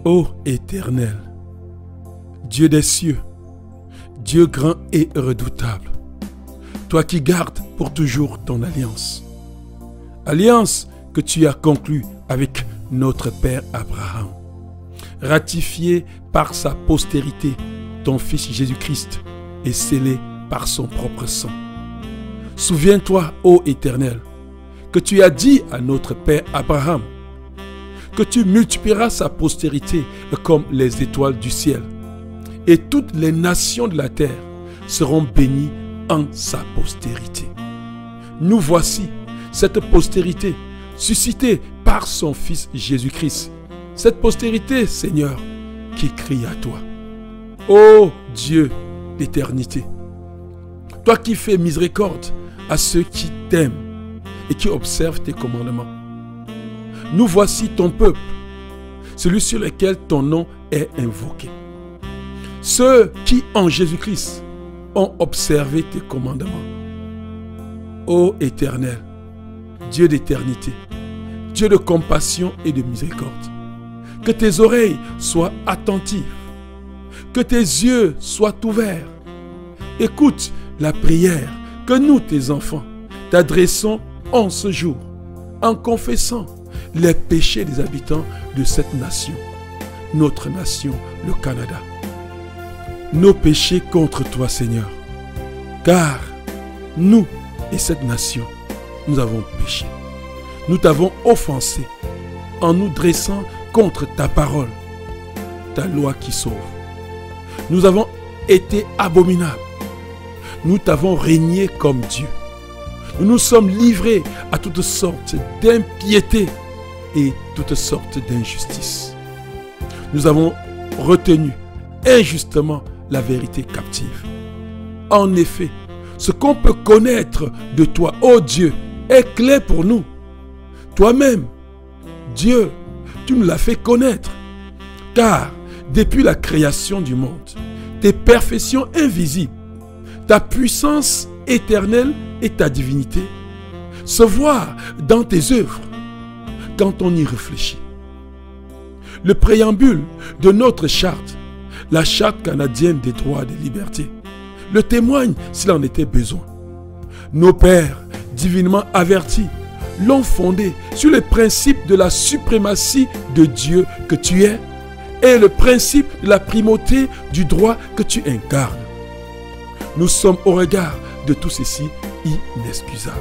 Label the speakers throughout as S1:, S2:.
S1: Ô Éternel, Dieu des cieux, Dieu grand et redoutable, toi qui gardes pour toujours ton alliance, alliance que tu as conclue avec notre Père Abraham, ratifiée par sa postérité, ton Fils Jésus-Christ, et scellée par son propre sang. Souviens-toi, ô Éternel, que tu as dit à notre Père Abraham que tu multiplieras sa postérité comme les étoiles du ciel, et toutes les nations de la terre seront bénies en sa postérité. Nous voici, cette postérité, suscitée par son Fils Jésus-Christ. Cette postérité, Seigneur, qui crie à toi. Ô Dieu d'éternité, toi qui fais miséricorde à ceux qui t'aiment et qui observent tes commandements. Nous voici ton peuple, celui sur lequel ton nom est invoqué. Ceux qui, en Jésus-Christ, ont observé tes commandements. Ô Éternel, Dieu d'éternité, Dieu de compassion et de miséricorde, que tes oreilles soient attentives, que tes yeux soient ouverts. Écoute la prière que nous, tes enfants, t'adressons en ce jour, en confessant les péchés des habitants de cette nation, notre nation, le Canada. Nos péchés contre toi, Seigneur, car nous et cette nation, nous avons péché. Nous t'avons offensé en nous dressant contre ta parole, ta loi qui sauve. Nous avons été abominables. Nous t'avons régné comme Dieu. Nous nous sommes livrés à toutes sortes d'impiété et toutes sortes d'injustices. Nous avons retenu injustement la vérité captive. En effet, ce qu'on peut connaître de toi, ô Dieu, est clair pour nous. Toi-même, Dieu, tu nous l'as fait connaître. Car depuis la création du monde, tes perfections invisibles, ta puissance éternelle et ta divinité se voient dans tes œuvres quand on y réfléchit. Le préambule de notre charte, la charte canadienne des droits et des libertés, le témoigne s'il en était besoin. Nos pères, divinement avertis, l'ont fondé sur le principe de la suprématie de Dieu que tu es et le principe de la primauté du droit que tu incarnes. Nous sommes au regard de tout ceci inexcusables.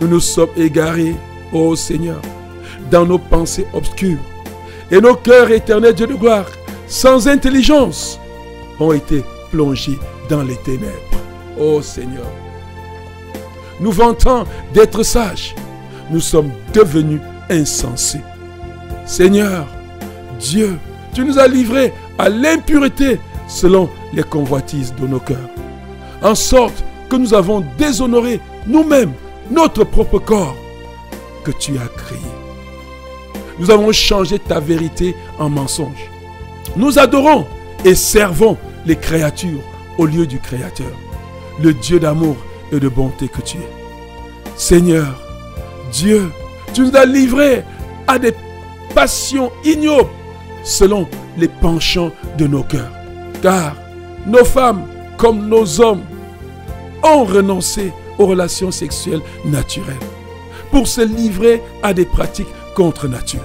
S1: Nous nous sommes égarés, ô Seigneur, dans nos pensées obscures, et nos cœurs éternels, Dieu de gloire, sans intelligence, ont été plongés dans les ténèbres. Ô Seigneur, nous vantant d'être sages, nous sommes devenus insensés. Seigneur, Dieu, tu nous as livrés à l'impureté selon les convoitises de nos cœurs, en sorte que nous avons déshonoré nous-mêmes notre propre corps que tu as créé. Nous avons changé ta vérité en mensonge. Nous adorons et servons les créatures au lieu du Créateur, le Dieu d'amour et de bonté que tu es. Seigneur, Dieu, tu nous as livrés à des passions ignobles selon les penchants de nos cœurs. Car nos femmes, comme nos hommes, ont renoncé aux relations sexuelles naturelles pour se livrer à des pratiques contre nature.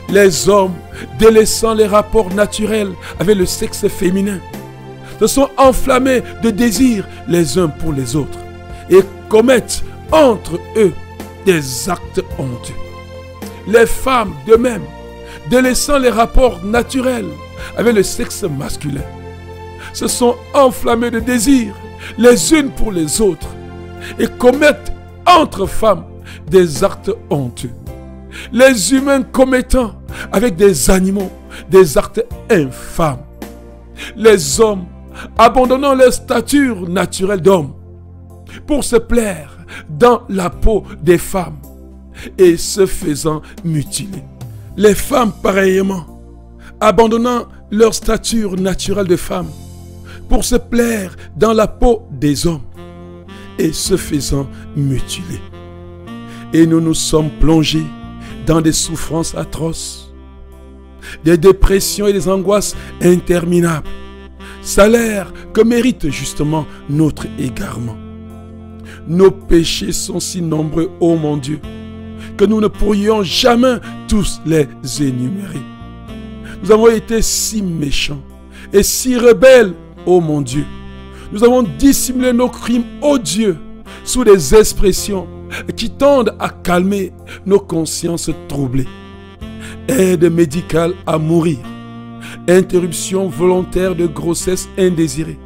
S1: Les hommes, délaissant les rapports naturels avec le sexe féminin, se sont enflammés de désir les uns pour les autres et commettent entre eux des actes honteux. Les femmes, de même, délaissant les rapports naturels avec le sexe masculin, se sont enflammées de désir les unes pour les autres et commettent entre femmes des actes honteux. Les humains commettant avec des animaux des actes infâmes. Les hommes abandonnant leur stature naturelle d'homme pour se plaire dans la peau des femmes et se faisant mutiler. Les femmes pareillement abandonnant leur stature naturelle de femme pour se plaire dans la peau des hommes et se faisant mutiler. Et nous nous sommes plongés dans des souffrances atroces. des dépressions et des angoisses interminables. Salaire que mérite justement notre égarement. Nos péchés sont si nombreux, ô mon Dieu, que nous ne pourrions jamais tous les énumérer. Nous avons été si méchants et si rebelles, ô mon Dieu. Nous avons dissimulé nos crimes odieux sous des expressions qui tendent à calmer nos consciences troublées. Aide médicale à mourir, interruption volontaire de grossesse indésirée.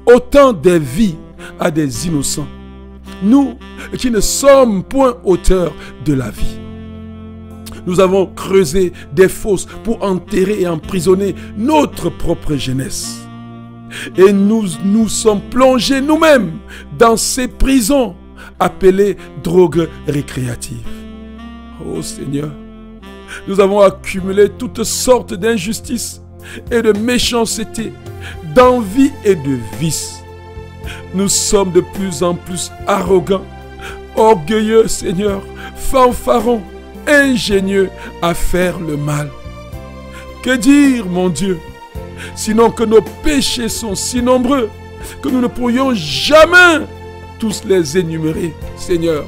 S1: Autant des vies à des innocents. Nous qui ne sommes point auteurs de la vie. Nous avons creusé des fosses pour enterrer et emprisonner notre propre jeunesse. Et nous nous sommes plongés nous-mêmes dans ces prisons appelées drogues récréatives. Oh Seigneur, nous avons accumulé toutes sortes d'injustices et de méchanceté, d'envie et de vices. Nous sommes de plus en plus arrogants, orgueilleux, Seigneur, fanfarons, ingénieux à faire le mal. Que dire, mon Dieu, sinon que nos péchés sont si nombreux que nous ne pourrions jamais tous les énumérer, Seigneur.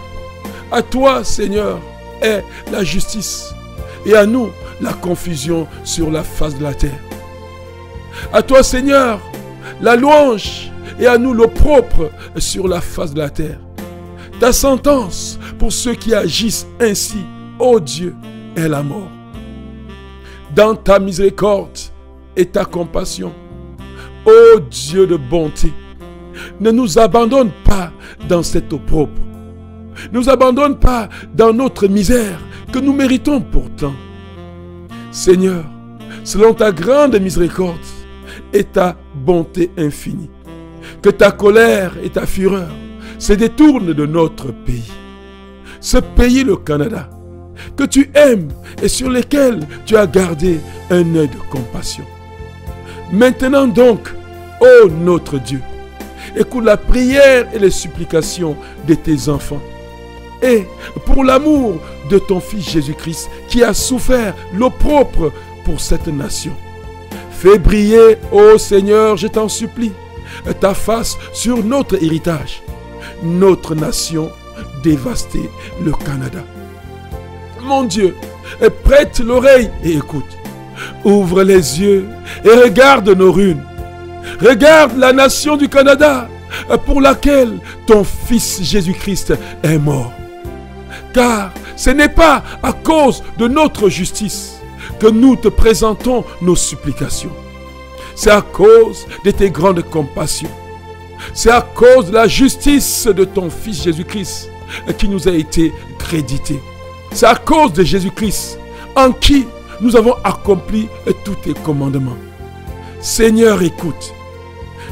S1: À toi, Seigneur, est la justice et à nous la confusion sur la face de la terre. À toi, Seigneur, la louange et à nous l'opprobre sur la face de la terre. Ta sentence pour ceux qui agissent ainsi, ô Dieu, est la mort. Dans ta miséricorde et ta compassion, ô Dieu de bonté, ne nous abandonne pas dans cette opprobre. Ne nous abandonne pas dans notre misère que nous méritons pourtant. Seigneur, selon ta grande miséricorde et ta bonté infinie, que ta colère et ta fureur se détournent de notre pays. Ce pays, le Canada, que tu aimes et sur lequel tu as gardé un œil de compassion. Maintenant donc, ô notre Dieu, écoute la prière et les supplications de tes enfants. Et pour l'amour de ton Fils Jésus-Christ qui a souffert l'opprobre pour cette nation. Fais briller, ô Seigneur, je t'en supplie, ta face sur notre héritage, notre nation dévastée, le Canada. Mon Dieu, prête l'oreille et écoute. Ouvre les yeux et regarde nos ruines. Regarde la nation du Canada pour laquelle ton Fils Jésus-Christ est mort. Car ce n'est pas à cause de notre justice que nous te présentons nos supplications. C'est à cause de tes grandes compassions. C'est à cause de la justice de ton Fils Jésus-Christ qui nous a été crédité. C'est à cause de Jésus-Christ en qui nous avons accompli tous tes commandements. Seigneur, écoute.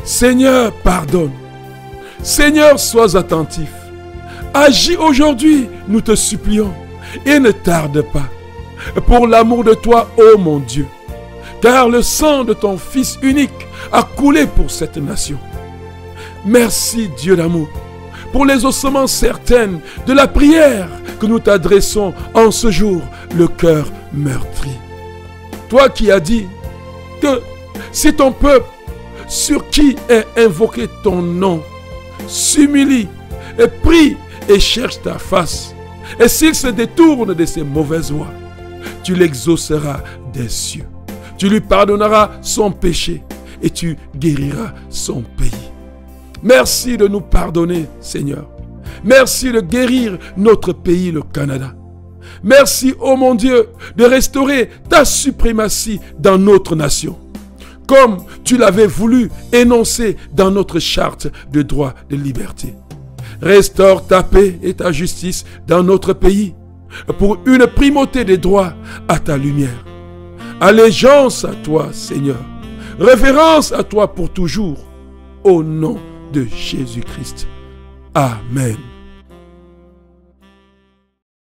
S1: Seigneur, pardonne. Seigneur, sois attentif. Agis aujourd'hui, nous te supplions, et ne tarde pas. Pour l'amour de toi, ô mon Dieu, car le sang de ton Fils unique a coulé pour cette nation. Merci, Dieu d'amour, pour les ossements certaines de la prière que nous t'adressons en ce jour, le cœur meurtri. Toi qui as dit que si ton peuple, sur qui est invoqué ton nom, s'humilie et prie et cherche ta face, et s'il se détourne de ses mauvaises voies, tu l'exauceras des cieux. Tu lui pardonneras son péché et tu guériras son pays. Merci de nous pardonner, Seigneur. Merci de guérir notre pays, le Canada. Merci, ô mon Dieu, de restaurer ta suprématie dans notre nation, comme tu l'avais voulu énoncer dans notre charte de droit de liberté. Restaure ta paix et ta justice dans notre pays, pour une primauté des droits à ta lumière. Allégeance à toi, Seigneur. Révérence à toi pour toujours. Au nom de Jésus-Christ. Amen.